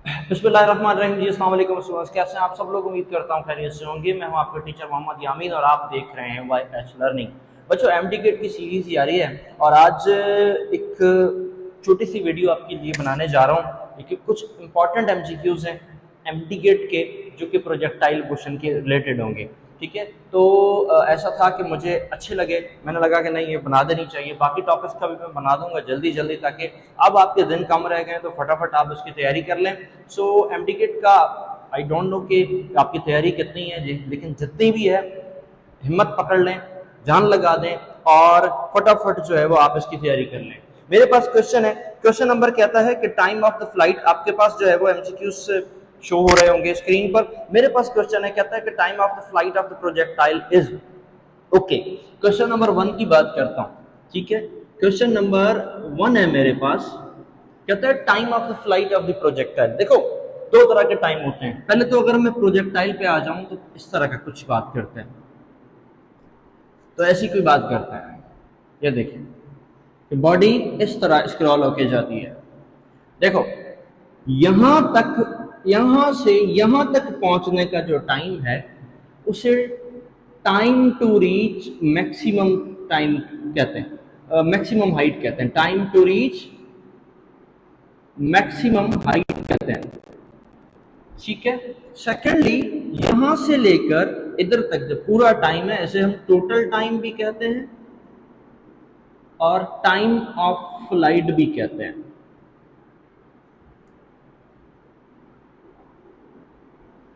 बिस्मिल्लाहिर्रहमानिर्रहीम जी, अस्सलाम वालेकुम स्टूडेंट्स, कैसे हैं आप सब लोग। उम्मीद करता हूँ खैरियत से होंगे। मैं हूँ आपका टीचर मोहम्मद यामीन और आप देख रहे हैं वाई एच लर्निंग। बच्चों, एमडी गेट की सीरीज जारी है और आज एक छोटी सी वीडियो आपके लिए बनाने जा रहा हूँ। कि कुछ इंपॉर्टेंट एमसीक्यूज हैं एमडी गेट के जो कि प्रोजेक्टाइल क्वेश्चन के रिलेटेड होंगे। ठीक है, तो ऐसा था कि मुझे अच्छे लगे, मैंने लगा कि नहीं ये बना देनी चाहिए। बाकी टॉपिक्स का भी मैं बना दूंगा जल्दी जल्दी, ताकि अब आपके दिन कम रह गए तो फटाफट आप उसकी तैयारी कर लें। सो एमडी गेट का आई डोंट नो कि आपकी तैयारी कितनी है, लेकिन जितनी भी है हिम्मत पकड़ लें, जान लगा दें और फटाफट जो है वो आप इसकी तैयारी कर लें। मेरे पास क्वेश्चन है, क्वेश्चन नंबर कहता है कि टाइम ऑफ द फ्लाइट, आपके पास जो है वो एमसीक्यूज शो हो रहे होंगे स्क्रीन पर। मेरे पास क्वेश्चन है, कहता है कि time of the flight of the projectile is. Okay, question number 1 की बात करता हूं। ठीक है, क्वेश्चन नंबर 1 है मेरे पास, कहता है time of the flight of the projectile. देखो, दो तरह के टाइम होते हैं। पहले तो अगर मैं प्रोजेक्टाइल पे आ जाऊं तो इस तरह का कुछ बात करते हैं, तो ऐसी कोई बात करते हैं। ये देखिए कि बॉडी इस तरह स्क्रॉल होके जाती है। देखो, यहां तक, यहां से यहां तक पहुंचने का जो टाइम है उसे time to reach maximum time कहते हैं, मैक्सिमम हाइट कहते हैं। Time to reach maximum height कहते हैं। ठीक है, सेकेंडली यहां से लेकर इधर तक जो पूरा टाइम है इसे हम टोटल टाइम भी कहते हैं और टाइम ऑफ फ्लाइट भी कहते हैं।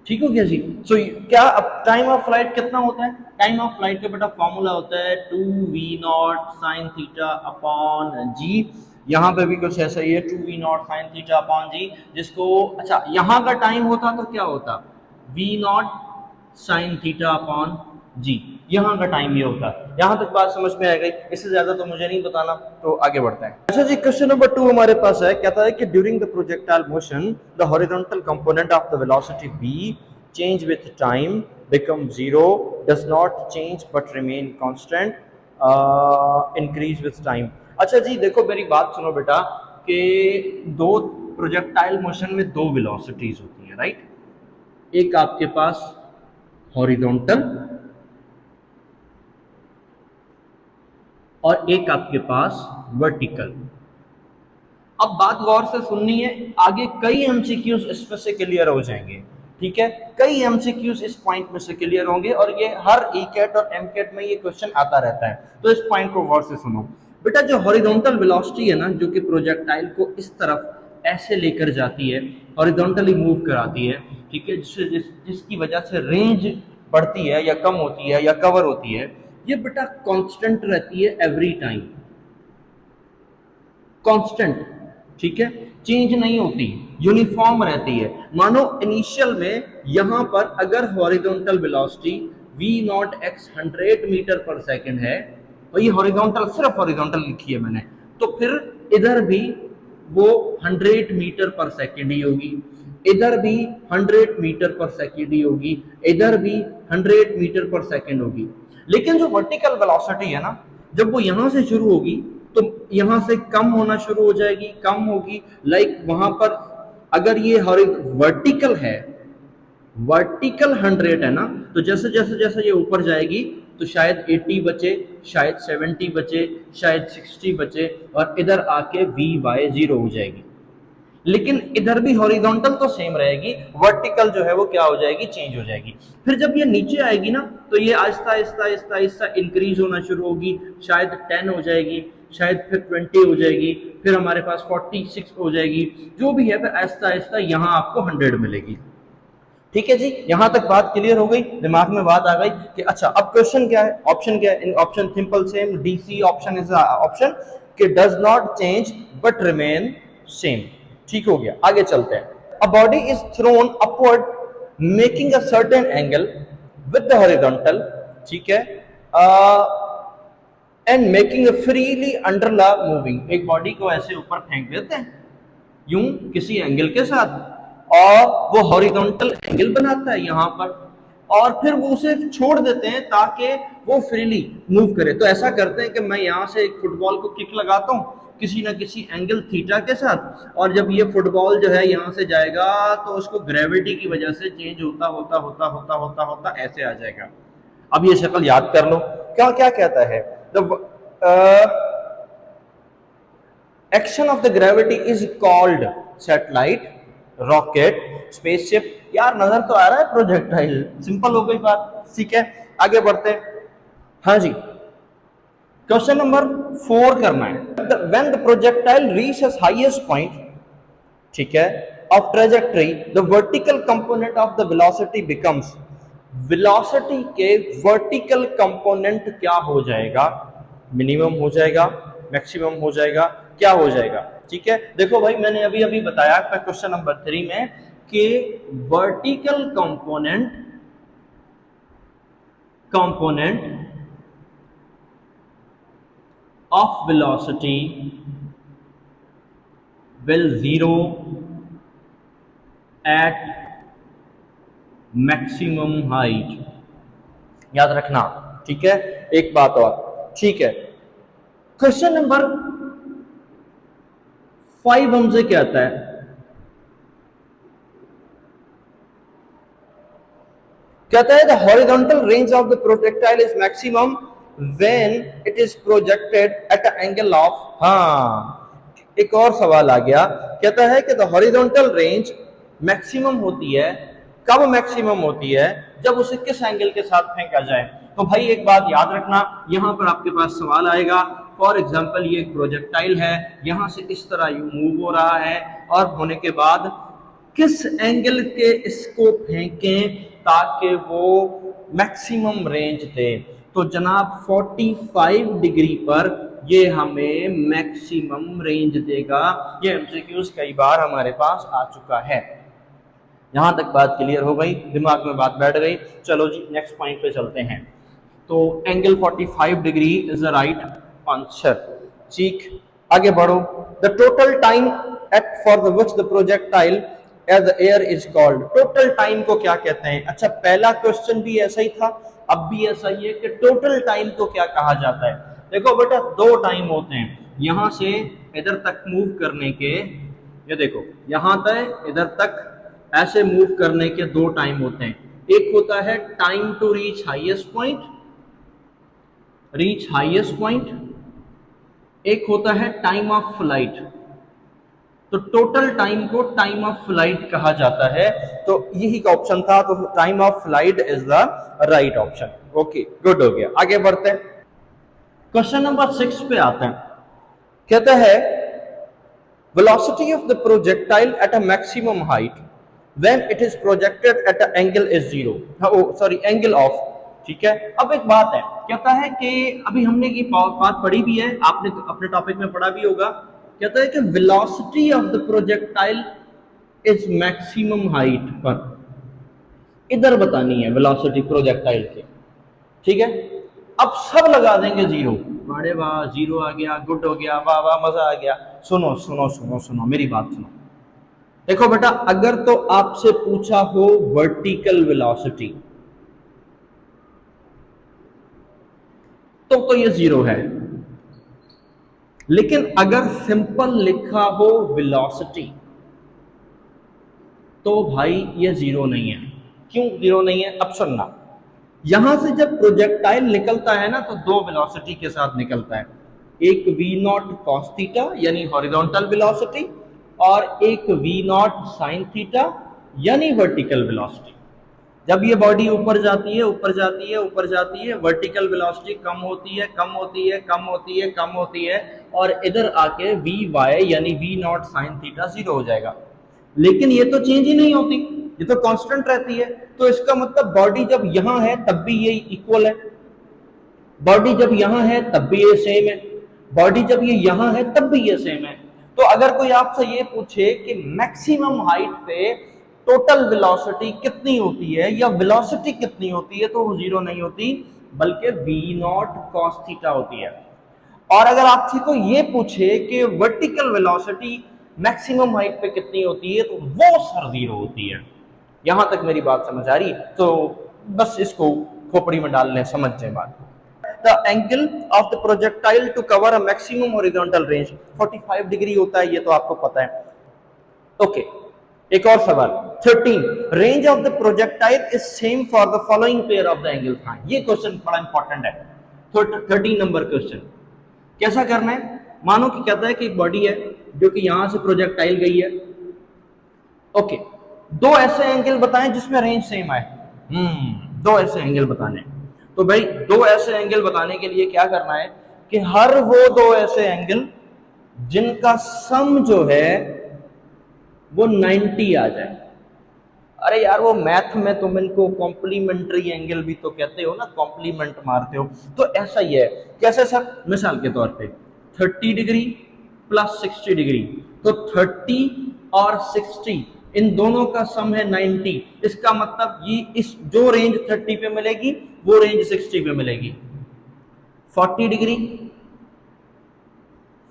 ठीक हो गया जी। सो क्या अब टाइम ऑफ फ्लाइट कितना होता है? टाइम ऑफ फ्लाइट का बेटा फॉर्मूला होता है 2v0 साइन थीटा अपॉन जी। यहाँ पे भी कुछ ऐसा ही है, 2v0 साइन थीटा अपॉन जी, जिसको अच्छा यहाँ का टाइम होता तो क्या होता, v0 साइन थीटा अपॉन जी। यहाँ का टाइम ये होता है। यहाँ तक बात समझ में आ गई, इससे ज्यादा तो मुझे नहीं बताना, तो आगे बढ़ते हैं। अच्छा जी, क्वेश्चन नंबर 2 हमारे पास है, कहता है कि during the projectile motion the horizontal component of the velocity v change with time become zero, does not change but remain constant, increase with time। अच्छा जी, देखो मेरी बात सुनो बेटा कि दो प्रोजेक्टाइल मोशन में दो वेलोसिटीज होती है, राइट। एक आपके पास हॉरिजॉन्टल और एक आपके पास वर्टिकल। अब बात गौर से सुननी है, आगे कई एमसीक्यूज इसमें से क्लियर हो जाएंगे। ठीक है, कई एमसीक्यूज इस पॉइंट में से क्लियर होंगे और ये हर ईकेट और एमकेट में ये क्वेश्चन आता रहता है, तो इस पॉइंट को गौर से सुनो बेटा। जो हॉरिजॉन्टल वेलोसिटी है ना, जो कि प्रोजेक्टाइल को इस तरफ ऐसे लेकर जाती है, हॉरिजॉन्टली मूव कराती है, ठीक है, जिसकी वजह से रेंज बढ़ती है या कम होती है या कवर होती है, ये बेटा कांस्टेंट रहती है एवरी टाइम, कांस्टेंट। ठीक है, चेंज नहीं होती, यूनिफॉर्म रहती है। मानो इनिशियल में यहां पर अगर horizontal velocity v not x 100 meter पर सेकंड है, और ये हॉरिजॉन्टल, सिर्फ हॉरिजॉन्टल लिखी है मैंने, तो फिर इधर भी वो 100 मीटर पर सेकंड ही होगी, इधर भी 100 मीटर पर सेकंड ही होगी, इधर भी 100 मीटर पर सेकंड होगी। लेकिन जो वर्टिकल वेलोसिटी है ना, जब वो यहां से शुरू होगी तो यहां से कम होना शुरू हो जाएगी, कम होगी। लाइक वहां पर अगर ये वर्टिकल है, वर्टिकल 100 है ना, तो जैसे जैसे जैसे ये ऊपर जाएगी तो शायद 80 बचे, शायद 70 बचे, शायद 60 बचे, और इधर आके vy 0 हो जाएगी। लेकिन इधर भी हॉरिजॉन्टल तो सेम रहेगी, वर्टिकल जो है वो क्या हो जाएगी, चेंज हो जाएगी। फिर जब ये नीचे आएगी ना, तो ये आहिस्ता आहिस्ता आहिस्ता आहिस्ता इंक्रीज होना शुरू होगी, शायद 10 हो जाएगी, शायद फिर 20 हो जाएगी, फिर हमारे पास 46 हो जाएगी, जो भी है, फिर आहिस्ता आहिस्ता यहाँ आपको 100 मिलेगी। ठीक है जी, यहां तक बात क्लियर हो गई, दिमाग में बात आ गई कि अच्छा अब क्वेश्चन क्या है, ऑप्शन क्या है। Option simple same, DC option is option कि does not change but remain same. ठीक हो गया, आगे चलते हैं। A body is thrown upward making a certain angle with the horizontal, ठीक है, and making freely under the moving. एक बॉडी को ऐसे ऊपर फेंक देते हैं यूं किसी एंगल के साथ, और वो हॉरिजॉन्टल एंगल बनाता है यहाँ पर, और फिर वो उसे छोड़ देते हैं ताकि वो फ्रीली मूव करे। तो ऐसा करते हैं कि मैं यहाँ से एक फुटबॉल को किक लगाता हूँ, किसी ना किसी एंगल थीटा के साथ, और जब ये फुटबॉल जो है यहाँ से जाएगा तो उसको ग्रेविटी की वजह से चेंज होता होता होता होता होता होता ऐसे आ जाएगा। अब ये शक्ल याद कर लो, क्या क्या कहता है, the action of the gravity is called satellite, rocket, spaceship. यार नजर तो आ रहा है प्रोजेक्टाइल, सिंपल हो गई बात, ठीक है आगे बढ़ते हैं। हाँ जी, क्वेश्चन नंबर 4 करना है। When the projectile reaches highest point, ठीक है, of trajectory, the vertical component of the velocity becomes, velocity के वर्टिकल कंपोनेंट क्या हो जाएगा, मिनिमम हो जाएगा, मैक्सिमम हो जाएगा, क्या हो जाएगा, ठीक है। देखो भाई मैंने अभी अभी बताया क्वेश्चन नंबर 3 में कि vertical component of velocity will zero at maximum height, याद रखना, ठीक है। एक बात और, ठीक है, क्वेश्चन नंबर 5 हमसे क्या आता है, कहता है the horizontal range of the projectile is maximum when it is projected at an angle of, हाँ एक और सवाल आ गया, कहता है कि द हॉरिजॉन्टल रेंज मैक्सिमम होती है, कब मैक्सिमम होती है, जब उसे किस एंगल के साथ फेंका जाए। तो भाई एक बात याद रखना, यहां पर आपके पास सवाल आएगा, फॉर एग्जांपल ये एक प्रोजेक्टाइल है, यहां से इस तरह यू मूव हो रहा है, और होने के बाद किस एंगल के इसको फेंकें ताकि वो मैक्सिमम रेंज दे। तो जनाब 45 डिग्री पर ये हमें मैक्सिमम रेंज देगा। ये एमसीक्यूज कई बार हमारे पास आ चुका है। यहां तक बात क्लियर हो गई, दिमाग में बात बैठ गई। चलो जी नेक्स्ट पॉइंट पे चलते हैं। तो angle 45 degree is the right answer. ठीक, आगे बढ़ो। The total time at for the which the projectile as the air is called, total time को क्या कहते हैं। अच्छा पहला क्वेश्चन भी ऐसा ही था, अब भी ऐसा ही है कि टोटल टाइम को क्या कहा जाता है। देखो बेटा दो टाइम होते हैं, यहां से इधर तक मूव करने के, ये देखो यहां तक इधर तक ऐसे मूव करने के दो टाइम होते हैं। एक होता है time to reach highest point, reach highest point, एक होता है टाइम ऑफ फ्लाइट। तो टोटल टाइम को टाइम ऑफ फ्लाइट कहा जाता है। तो यही का ऑप्शन था, तो time of flight is the right option. Okay good हो गया, आगे बढ़ते हैं। क्वेश्चन नंबर 6 पे आते हैं। कहता है velocity of the projectile at a maximum height when it is projected at a angle is zero, sorry angle of, ठीक है। अब एक बात है, कहता है कि अभी हमने ये बात पढ़ी भी है, आपने अपने टॉपिक में पढ़ा भी होगा। कहता है कि velocity of the projectile is maximum height पर, इधर बतानी है वेलोसिटी प्रोजेक्टाइल की, ठीक है। अब सब लगा देंगे जीरो, बड़े वाह जीरो आ गया, गुड हो गया, वाह वाह मजा आ गया। सुनो सुनो सुनो सुनो मेरी बात सुनो। देखो बेटा अगर तो आपसे पूछा हो वर्टिकल वेलोसिटी तो ये जीरो है, लेकिन अगर सिंपल लिखा हो वेलोसिटी तो भाई ये जीरो नहीं है। क्यों जीरो नहीं है, अब सुनना। यहां से जब प्रोजेक्टाइल निकलता है ना तो दो वेलोसिटी के साथ निकलता है, एक v0 cos थीटा यानी हॉरिजॉन्टल वेलोसिटी, और एक v0 sin थीटा यानी वर्टिकल वेलोसिटी। जब ये बॉडी ऊपर जाती है ऊपर जाती है ऊपर जाती है, वर्टिकल वेलोसिटी कम होती है कम होती है कम होती है कम होती है, और इधर आके vy यानी v0 sin थीटा जीरो हो जाएगा। लेकिन ये तो चेंज ही नहीं होती, ये तो कांस्टेंट रहती है। तो इसका मतलब बॉडी जब यहां है तब भी ये इक्वल है, बॉडी जब यहां है तब भी ये सेम है, बॉडी जब ये यहां है तब भी ये सेम है। तो अगर कोई आपसे ये पूछे कि मैक्सिमम हाइट पे टोटल वेलोसिटी कितनी होती है या वेलोसिटी कितनी होती है, तो वो जीरो नहीं होती बल्कि v0 cos थीटा होती है। और अगर आपसे कोई ये पूछे कि वर्टिकल वेलोसिटी मैक्सिमम हाइट पे कितनी होती है, तो वो सर जीरो होती है। यहां तक मेरी बात समझ आ रही? तो बस इसको खोपड़ी में डाल लें, समझ जाए बात। The angle of the projectile to cover a maximum horizontal range 45 degree होता है, ये तो आपको पता है। ओके, एक और सवाल 13, range of the projectile is same for the following pair of the angles. हाँ, ये क्वेश्चन बड़ा इंपॉर्टेंट है। 13 नंबर क्वेश्चन कैसा करना है, मानो कि कहता है कि एक बॉडी है जो कि यहां से प्रोजेक्टाइल गई है। ओके, दो ऐसे एंगल बताएं जिसमें रेंज सेम आए। दो ऐसे एंगल बताने, तो भाई दो ऐसे एंगल बताने के लिए क्या करना है कि हर वो दो ऐसे एंगल जिनका सम जो है वो 90 आ जाए। अरे यार, वो मैथ में तुम इनको कॉम्प्लीमेंट्री एंगल भी तो कहते हो ना, कॉम्प्लीमेंट मारते हो, तो ऐसा ही है। कैसे सर? मिसाल के तौर पे 30 डिग्री प्लस 60 डिग्री, तो 30 और 60 इन दोनों का सम है 90। इसका मतलब ये इस जो रेंज 30 पे मिलेगी वो रेंज 60 पे मिलेगी। 40 डिग्री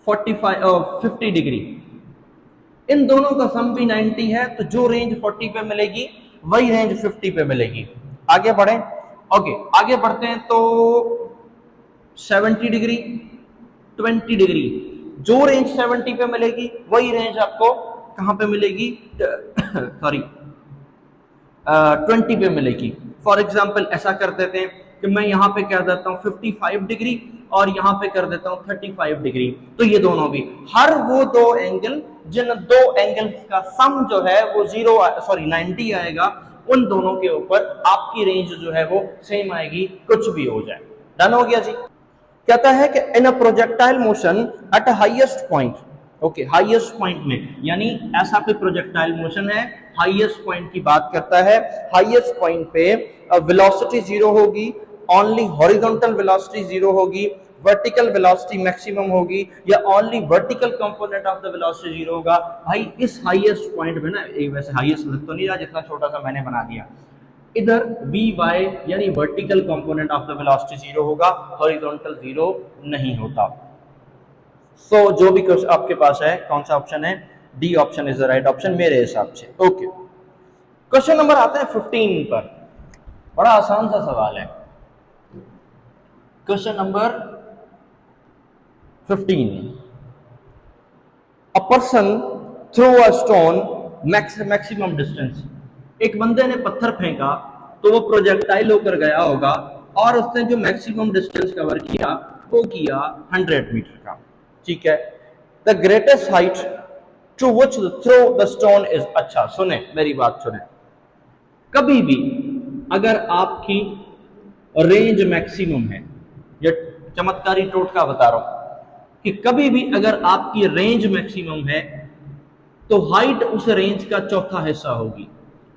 50 डिग्री, इन दोनों का सम भी 90 है, तो जो रेंज 40 पे मिलेगी वही रेंज 50 पे मिलेगी। आगे बढ़े। ओके, आगे बढ़ते हैं तो 70 डिग्री 20 डिग्री, जो रेंज 70 पे मिलेगी वही रेंज आपको कहां पे मिलेगी? सॉरी 20 पे मिलेगी। फॉर एग्जाम्पल ऐसा कर देते हैं कि मैं यहां पे कर देता हूं 55 डिग्री और यहां पे कर देता हूं 35 डिग्री, तो ये दोनों भी हर वो दो एंगल जिन दो एंगल का सम जो है वो 90 आएगा, उन दोनों के ऊपर आपकी रेंज जो है वो सेम आएगी, कुछ भी हो जाए। डन हो गया जी। कहता है कि in a projectile motion at highest point. Okay, highest point में, यानी ऐसा कोई प्रोजेक्टाइल मोशन है, हाईएस्ट पॉइंट की बात करता है। हाईएस्ट पॉइंट पे वेलोसिटी जीरो होगी, ओनली हॉरिजॉन्टल वेलोसिटी जीरो होगी, वर्टिकल वेलोसिटी मैक्सिमम होगी, या only vertical component of the velocity zero होगा। भाई इस हाईएस्ट पॉइंट पे ना, वैसे हाईएस्ट लग तो नहीं रहा, जितना छोटा सा मैंने बना दिया, इधर वी वाई यानी vertical component of the velocity zero होगा, हॉरिजॉन्टल जीरो नहीं होता। सो जो भी क्वेश्चन आपके पास है, कौन सा ऑप्शन है? D option is the right option मेरे हिसाब से। ओके, क्वेश्चन नंबर आते हैं 15 पर। बड़ा आसान सा सवाल है। Question number 15, a person through a stone maximum distance. एक बंदे ने पत्थर फेंका तो वो प्रोजेक्टाइल होकर गया होगा, और उसने जो मैक्सिमम डिस्टेंस कवर किया वो किया 100 मीटर का। ठीक है, the greatest height to which throw the stone is. अच्छा सुने, मेरी बात सुने, कभी भी अगर आपकी रेंज मैक्सिमम है, ये चमत्कारी टोटका बता रहा हूं कि कभी भी अगर आपकी रेंज मैक्सिमम है तो हाइट उस रेंज का चौथा हिस्सा होगी।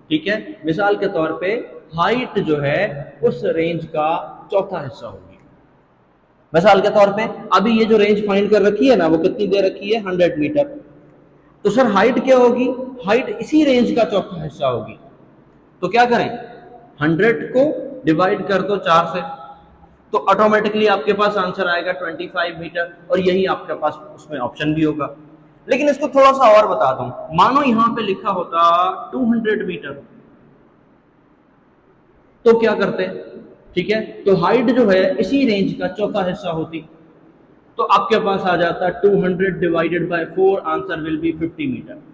ठीक है, मिसाल के तौर पे हाइट जो है उस रेंज का चौथा हिस्सा होगी। मिसाल के तौर पे अभी ये जो रेंज फाइंड कर रखी है ना, वो कितनी दे रखी है? 100 मीटर। तो सर हाइट क्या होगी? हाइट इसी रेंज का चौथा हिस्सा होगी। तो क्या करें? 100 को डिवाइड कर दो 4 से, तो ऑटोमेटिकली आपके पास आंसर आएगा 25 मीटर, और यही आपके पास उसमें ऑप्शन भी होगा। लेकिन इसको थोड़ा सा और बता दूं, मानो यहां पे लिखा होता 200 मीटर, तो क्या करते? ठीक है, तो हाइट जो है इसी रेंज का चौथा हिस्सा होती, तो आपके पास आ जाता 200 divided by 4, answer will be 50 meter.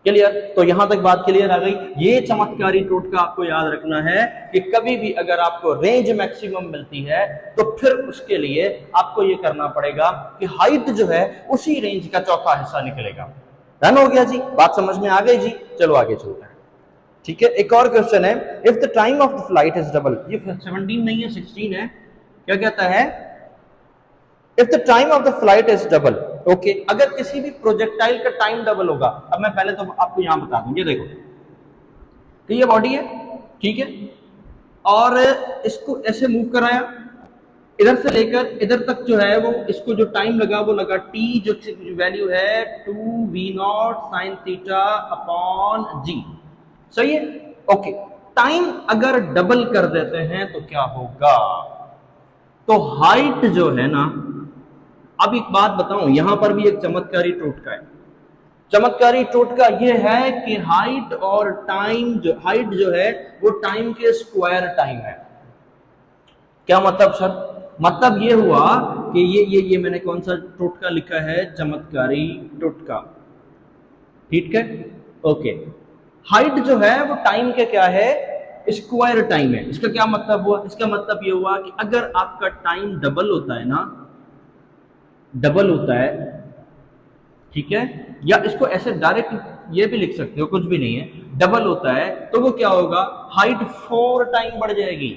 Clear? तो यहां तक बात क्लियर आ गई। ये चमत्कारी टोटका आपको याद रखना है कि कभी भी अगर आपको रेंज मैक्सिमम मिलती है तो फिर उसके लिए आपको ये करना पड़ेगा कि हाइट जो है उसी रेंज का चौथा हिस्सा निकलेगा। डन हो गया जी, बात समझ में आ गई जी। चलो आगे चलते हैं। ठीक है, एक और क्वेश्चन है, if the time of the flight is double. ये 17 नहीं है, 16 है। क्या कहता है? If the time of the flight is double. Okay, अगर किसी भी प्रोजेक्टाइल का टाइम डबल होगा। अब मैं पहले तो आपको यहां बता दूं, ये देखो कि ये बॉडी है, ठीक है, और इसको ऐसे मूव कराया, इधर से लेकर इधर तक जो है वो, इसको जो टाइम लगा वो लगा टी, जो वैल्यू है 2v0 sin थीटा अपॉन जी। सही है? ओके, टाइम अगर डबल कर देते हैं तो क्या होगा? तो हाइट जो है ना, अब एक बात बताऊं, यहां पर भी एक चमत्कारी टोटका है। चमत्कारी टोटका यह है कि हाइट जो है वो टाइम के स्क्वायर टाइम है। क्या मतलब सर? मतलब ये हुआ कि ये मैंने कौन सा टोटका लिखा है, चमत्कारी टोटका, ठीक है, ओके। हाइट जो है वो टाइम के क्या है, स्क्वायर टाइम है। इसका क्या मतलब हुआ? इसका मतलब ये हुआ कि अगर आपका टाइम डबल होता है ना, डबल होता है, ठीक है, या इसको ऐसे डायरेक्ट ये भी लिख सकते हो, कुछ भी नहीं है, डबल होता है तो वो क्या होगा, हाइट 4 टाइम बढ़ जाएगी।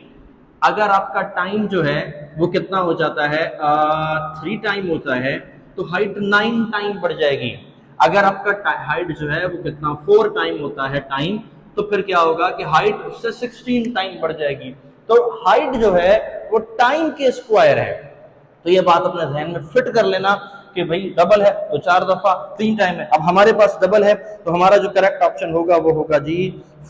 अगर आपका टाइम जो है वो कितना हो जाता है, 3 टाइम होता है, तो हाइट 9 टाइम बढ़ जाएगी। अगर आपका हाइट जो है वो कितना 4 टाइम होता है टाइम, तो फिर क्या होगा कि हाइट उससे 16 टाइम बढ़ जाएगी। तो हाइट जो है वो टाइम के स्क्वायर है। तो ये बात अपने ध्यान में फिट कर लेना कि भाई डबल है तो 4 दफा 3 टाइम है। अब हमारे पास डबल है तो हमारा जो करेक्ट ऑप्शन होगा वो होगा जी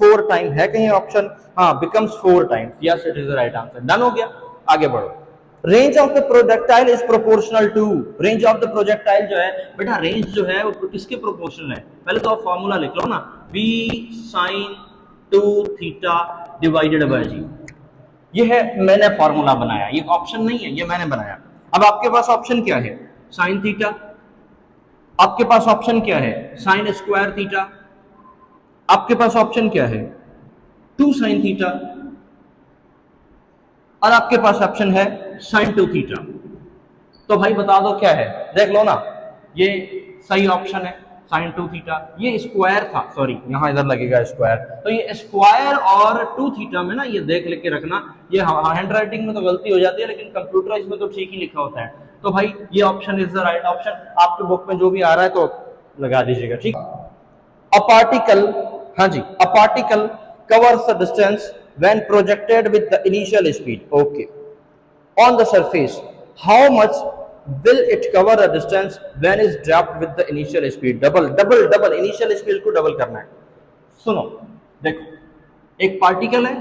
4 टाइम। है कहीं ऑप्शन? हाँ, becomes 4 times. Yes, it is the right answer. Done हो गया, आगे बढ़ो। Range of the projectile is proportional to, range of the projectile जो है बेटा, रेंज जो है वो किसके प्रोपोर्शनल है? पहले तो आप फॉर्मूला लिख लो ना, v sin 2 theta divided by g. ये है, मैंने फॉर्मूला बनाया, ये ऑप्शन नहीं है, ये मैंने बनाया। अब आपके पास ऑप्शन क्या है? Sine theta. आपके पास ऑप्शन क्या है? Sign square theta. आपके पास ऑप्शन क्या है? 2 साइन थीटा। और आपके पास ऑप्शन है साइन 2 थीटा। तो भाई बता दो क्या है, देख लो ना, ये सही ऑप्शन है साइन 2 थीटा। ये स्क्वायर था, सॉरी यहां इधर लगेगा स्क्वायर, तो ये स्क्वायर और 2 थीटा में ना, ये देख लेके रखना, ये हैंड राइटिंग में तो गलती हो जाती है लेकिन कंप्यूटराइज में तो ठीक ही लिखा होता है। तो भाई ये option is the right option. आपके बुक में जो भी आ रहा है तो लगा दीजिएगा, ठीक। अ पार्टिकल, हाँ जी, a particle covers the distance when projected with the initial speed, okay, on the surface, how much will it cover a distance when is dropped with the initial speed? Double initial speed को double करना है। सुनो, देखो, एक particle है,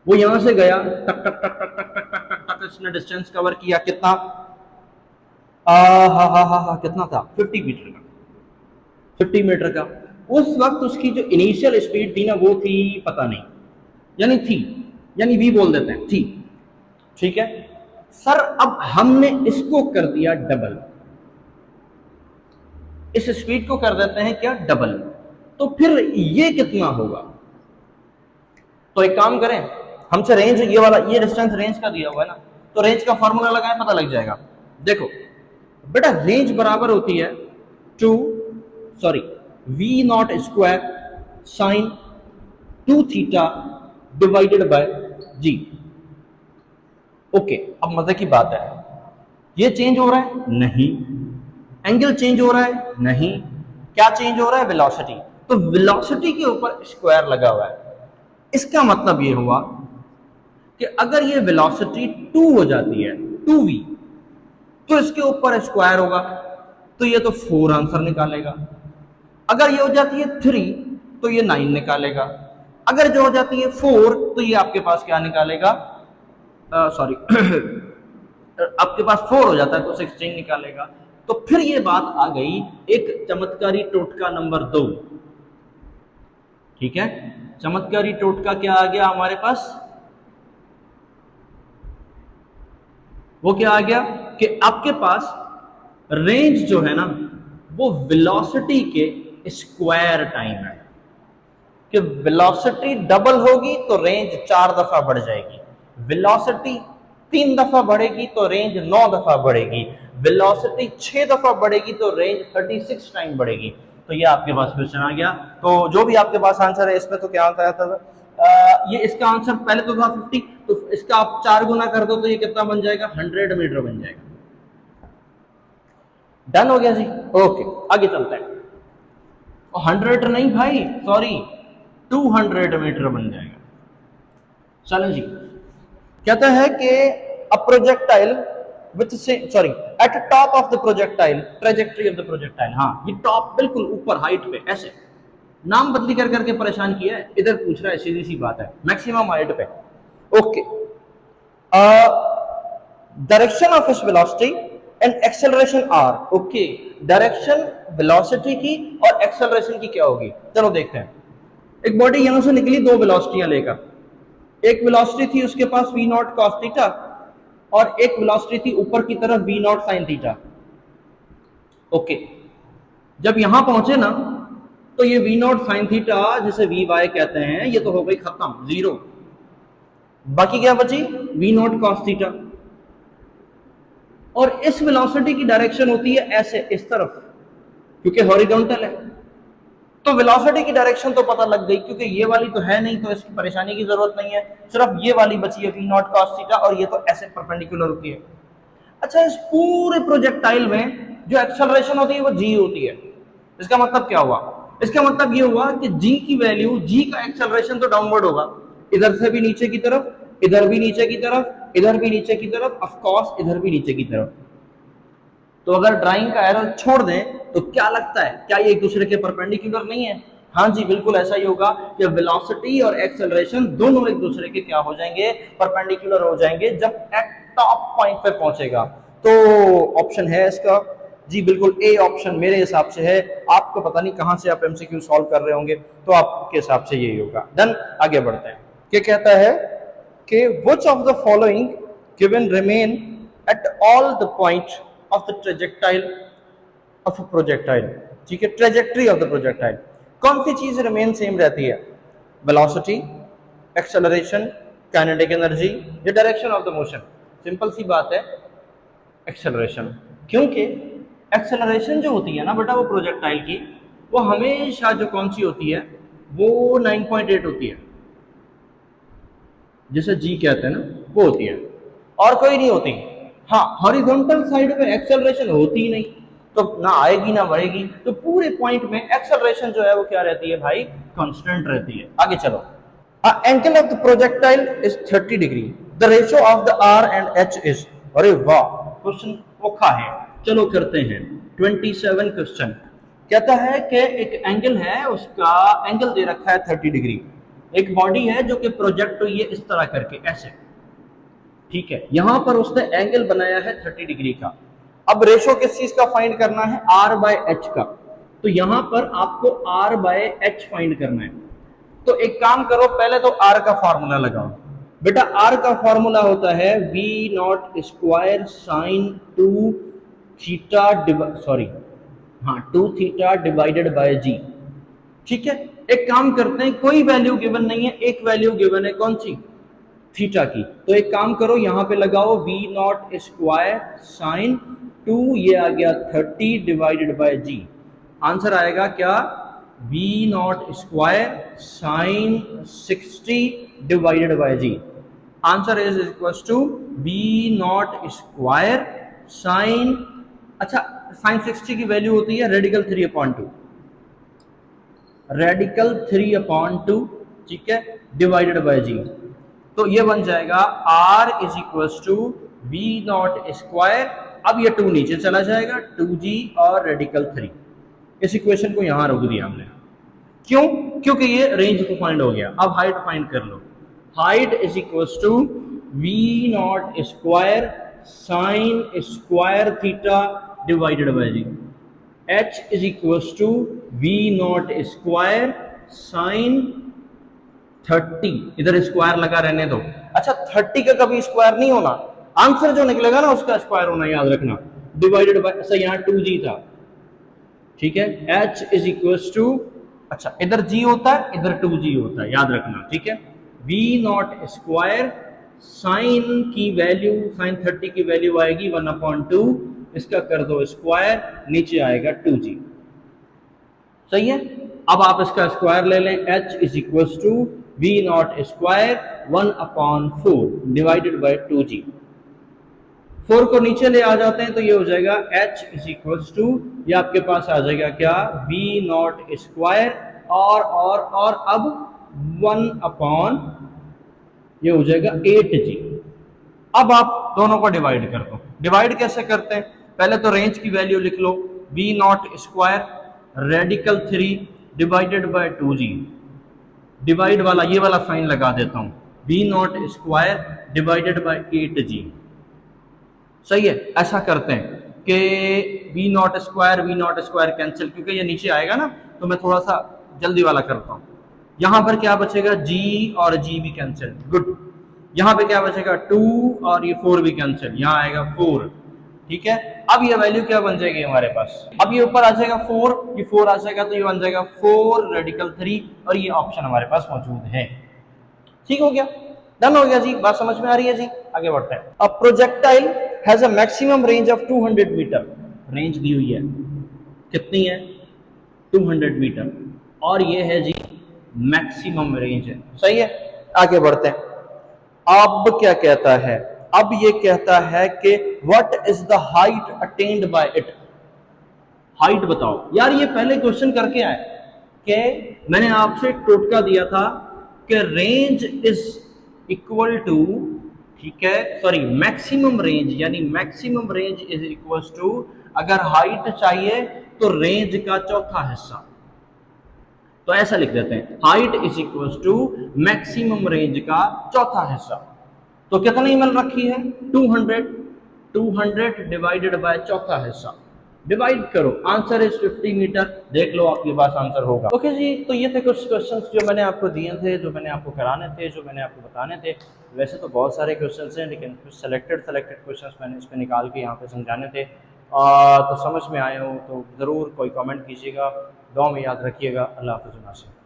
वो यहां से गया, टक टक टक टक टक टक टक टक टक, इसने डिस्टेंस कवर किया कितना, कितना था, 50 मीटर का, 50 मीटर का। उस वक्त उसकी जो इनिशियल स्पीड थी ना, वो थी पता नहीं, यानी थी, यानी वी बोल देते हैं, थी, ठीक है सर। अब हमने इसको कर दिया डबल, इस स्पीड को कर देते हैं क्या, डबल, तो फिर ये कितना होगा? तो एक काम करें, हमसे रेंज ये वाला, ये डिस्टेंस रेंज का दिया हुआ है ना, तो रेंज का फॉर्मूला लगाएं, पता लग जाएगा। देखो बेटा, रेंज बराबर होती है v not square sine 2 theta divided by g. Okay, अब मजे की बात है, ये चेंज हो रहा है? नहीं। एंगल चेंज हो रहा है? नहीं। क्या चेंज हो रहा है? वेलोसिटी। तो वेलोसिटी के ऊपर स्क्वायर लगा हुआ है। इसका मतलब ये हुआ कि अगर ये वेलोसिटी 2 हो जाती है, 2v, तो इसके ऊपर स्क्वायर होगा, तो ये तो 4 आंसर निकालेगा। अगर ये हो जाती है 3 तो ये 9 निकालेगा। अगर जो हो जाती है 4 तो ये आपके पास क्या निकालेगा, सॉरी आपके पास 4 हो जाता है तो 16 निकालेगा। तो फिर ये बात आ गई एक चमत्कारी टोटका नंबर 2, ठीक है। चमत्कारी टोटका क्या आ गया हमारे पास? वो क्या आ गया कि आपके पास रेंज जो है ना, वो वेलोसिटी के स्क्वायर टाइम है। कि वेलोसिटी डबल होगी तो रेंज 4 दफा बढ़ जाएगी, वेलोसिटी 3 दफा बढ़ेगी तो रेंज 9 दफा बढ़ेगी, वेलोसिटी 6 दफा बढ़ेगी तो रेंज 36 टाइम बढ़ेगी। तो ये आपके पास क्वेश्चन आ गया। तो जो भी आपके पास आंसर है इसमें, तो क्या आता था, ये इसका आंसर पहले तो था 50, तो इसका आप 4 गुना कर दो तो ये कितना बन जाएगा, 100 मीटर बन जाएगा। डन हो गया जी, ओके, आगे चलते हैं। 100 नहीं भाई, सॉरी 200 मीटर बन जाएगा। चलें जी, कहता है कि a projectile with sorry eight top of the projectile, trajectory of the projectile, हाँ ये टॉप बिल्कुल ऊपर हाइट पे, ऐसे नाम बदली कर करके परेशान किया है, इधर पूछ रहा है, सीधी सी बात है, मैक्सिमम हाइट पे, ओके। डायरेक्शन ऑफ इस velocity and acceleration are, okay, direction velocity की और एक्सेलरेशन की क्या होगी, चलो देखते हैं। एक बॉडी यहां से निकली 2 वेलोसिटियां लेकर, एक वेलोसिटी थी उसके पास v नॉट cos थीटा और एक वेलोसिटी थी ऊपर की तरफ v not sin theta. Okay, जब यहां पहुंचे ना तो ये v नॉट sin थीटा जिसे vy कहते हैं ये तो हो गई खत्म, जीरो। बाकी क्या बची? v not cos theta. और इस वेलोसिटी की डायरेक्शन होती है ऐसे, इस तरफ, क्योंकि हॉरिजॉन्टल है। तो वेलोसिटी की डायरेक्शन तो पता लग गई, क्योंकि ये वाली तो है नहीं तो इसकी परेशानी की जरूरत नहीं है, सिर्फ ये वाली बची है v नॉट cos थीटा, और ये तो ऐसे परपेंडिकुलर होती है। अच्छा, इस पूरे प्रोजेक्टाइल में जो एक्सेलरेशन होती है वो g होती है। इसका मतलब क्या हुआ? इसका मतलब ये हुआ कि g की वैल्यू, g का एक्सेलरेशन तो डाउनवर्ड होगा, इधर से भी नीचे की तरफ, इधर भी नीचे की तरफ, इधर भी नीचे की तरफ, ऑफ कोर्स इधर भी नीचे की तरफ। तो अगर ड्राइंग का एरर छोड़ दें तो क्या लगता है, क्या ये एक दूसरे के परपेंडिकुलर नहीं है? हाँ जी, बिल्कुल ऐसा ही होगा कि वेलोसिटी और एक्सेलरेशन दोनों एक दूसरे के क्या हो जाएंगे? परपेंडिकुलर हो जाएंगे जब एक टॉप पॉइंट पे पहुंचेगा। तो ऑप्शन है इसका जी, बिल्कुल ए ऑप्शन मेरे हिसाब से है। आपको पता नहीं कहां से आप एमसीक्यू सॉल्व कर रहे होंगे, तो आपके हिसाब से यही होगा। डन, आगे बढ़ते हैं। क्या कहता है कि which of the following given remain at all the point of the trajectile of a projectile, ठीक है, ट्रेजेक्ट्री ऑफ द प्रोजेक्टाइल। कौन सी चीज रिमेन सेम रहती है? वेलोसिटी, एक्सेलरेशन, काइनेटिक एनर्जी या direction of the motion? Simple सी बात है, एक्सेलरेशन। क्योंकि एक्सेलरेशन जो होती है ना बेटा वो प्रोजेक्टाइल की, वो हमेशा जो कौन सी होती है, वो 9.8 होती है, जिसे जी कहते हैं ना, वो होती है, और कोई नहीं होती। हाँ, हॉरिजॉन्टल साइड पे एक्सेलरेशन होती ही नहीं, तो ना आएगी ना बढ़ेगी, तो पूरे पॉइंट में एक्सेलरेशन जो है वो क्या रहती है भाई? कांस्टेंट रहती है। आगे चलो। Angle of the projectile is 30 degree, the ratio of the R and H is, अरे वाह, क्वेश्चन औखा है, चलो करते हैं। 27 क्वेश्चन कहता है कि एक एंगल है, उसका एंगल दे रखा है 30 डिग्री, एक बॉडी है जो कि प्रोजेक्ट हुई है इस तरह करके, ऐसे, ठीक है, यहां पर उसने एंगल बनाया है 30 डिग्री का। अब रेशो किस चीज का फाइंड करना है? आर बाय एच का। तो यहां पर आपको आर बाय एच फाइंड करना है। तो एक काम करो, पहले तो आर का फॉर्मूला लगाओ बेटा। आर का फॉर्मूला होता है v not square sine 2 theta, sorry हाँ 2 थीटा डिवाइडेड बाय जी, ठीक है। एक काम करते हैं, कोई वैल्यू गिवन नहीं है, एक वैल्यू गिवन है, कौन सी? थीटा की। तो एक काम करो, यहां पे लगाओ v नॉट स्क्वायर साइन 2, ये आ गया 30 डिवाइडेड बाय जी। आंसर आएगा क्या? v not square sine 60 divided by g. Answer is equal to v not square sine, अच्छा साइन 60 की वैल्यू होती है रेडिकल 3/2, रेडिकल 3/2, ठीक है, डिवाइडेड बाय जी। तो ये बन जाएगा r is equal to v not square, अब ये 2 नीचे चला जाएगा, 2g और रेडिकल 3। इस इक्वेशन को यहां रोक दिया हमने। क्यों? क्योंकि ये रेंज तो फाइंड हो गया। अब हाइट फाइंड कर लो। Height is equal to v not square sine square theta divided by g. h is equal to v not square sine 30, इधर स्क्वायर लगा रहने दो। अच्छा, 30 का कभी स्क्वायर नहीं होना, आंसर जो निकलेगा ना उसका स्क्वायर होना, याद रखना, डिवाइडेड बाय, अच्छा यहाँ 2g था, ठीक है, h इज इक्वल टू, अच्छा इधर g होता है इधर 2g होता है, याद रखना, ठीक है। v नॉट स्क्वायर साइन की वैल्यू, साइन 30 की वैल्यू आएगी 1/2, इसका कर दो स्क्वायर, नीचे आएगा 2g, सही है। अब आप इसका स्क्वायर ले लें, h is equal to v not square 1/4 divided by 2g। 4 को नीचे ले आ जाते हैं तो ये हो जाएगा h इज इक्वल टू, ये आपके पास आ जाएगा क्या? वी नॉट स्क्वायर और अब 1/, ये हो जाएगा 8g। अब आप दोनों को डिवाइड कर दो। डिवाइड कैसे करते हैं? पहले तो रेंज की वैल्यू लिख लो, v not square radical 3 divided by 2g, divide वाला ये वाला साइन लगा देता हूं, v not square divided by 8g, सही है। ऐसा करते हैं कि वी नॉट स्क्वायर कैंसिल, क्योंकि ये नीचे आएगा ना, तो मैं थोड़ा सा जल्दी वाला करता हूं। यहाँ पर क्या बचेगा, g और g भी कैंसिल, गुड। यहाँ पे क्या बचेगा, 2 और ये 4 भी कैंसिल, यहाँ आएगा 4, ठीक है। अब ये वैल्यू क्या बन जाएगी हमारे पास, अब ये ऊपर आ जाएगा 4, ये 4 आ जाएगा तो ये बन जाएगा 4 रेडिकल 3, और ये ऑप्शन हमारे पास मौजूद है। ठीक हो गया, डन हो गया जी, बात समझ में आ रही है जी। आगे बढ़ते हैं। A projectile has a maximum range of 200 metre, range दी हुई है, कितनी है, 200 मीटर, और ये है जी मैक्सिमम रेंज है, सही है। आगे बढ़ते हैं। अब क्या कहता है, अब ये कहता है कि what is the height attend bye it, height बताओ। यार ये पहले क्वेश्चन करके आए कि मैंने आपसे टोटका दिया था कि रेंज इज इक्वल टू, ठीक है, सॉरी मैक्सिमम रेंज, यानी maximum range is equal to, अगर हाइट चाहिए तो रेंज का चौथा हिस्सा, तो ऐसा लिख देते हैं, height is equal to maximum range का चौथा हिस्सा। तो कितनी मिल रखी है, 200, 200 डिवाइडेड बाय चौथा हिस्सा, डिवाइड करो, आंसर इज 50 मीटर, देख लो आपके पास आंसर होगा। ओके जी, तो ये थे कुछ क्वेश्चंस जो मैंने आपको दिए थे, जो मैंने आपको कराने थे, जो मैंने आपको बताने थे। वैसे तो बहुत सारे क्वेश्चंस हैं, लेकिन कुछ सेलेक्टेड क्वेश्चंस मैंने इसमें निकाल के यहाँ पे समझाने थे। तो समझ में आए हो तो ज़रूर कोई कमेंट कीजिएगा, दुआ में याद रखिएगा। अल्लाह हाफ़िज़।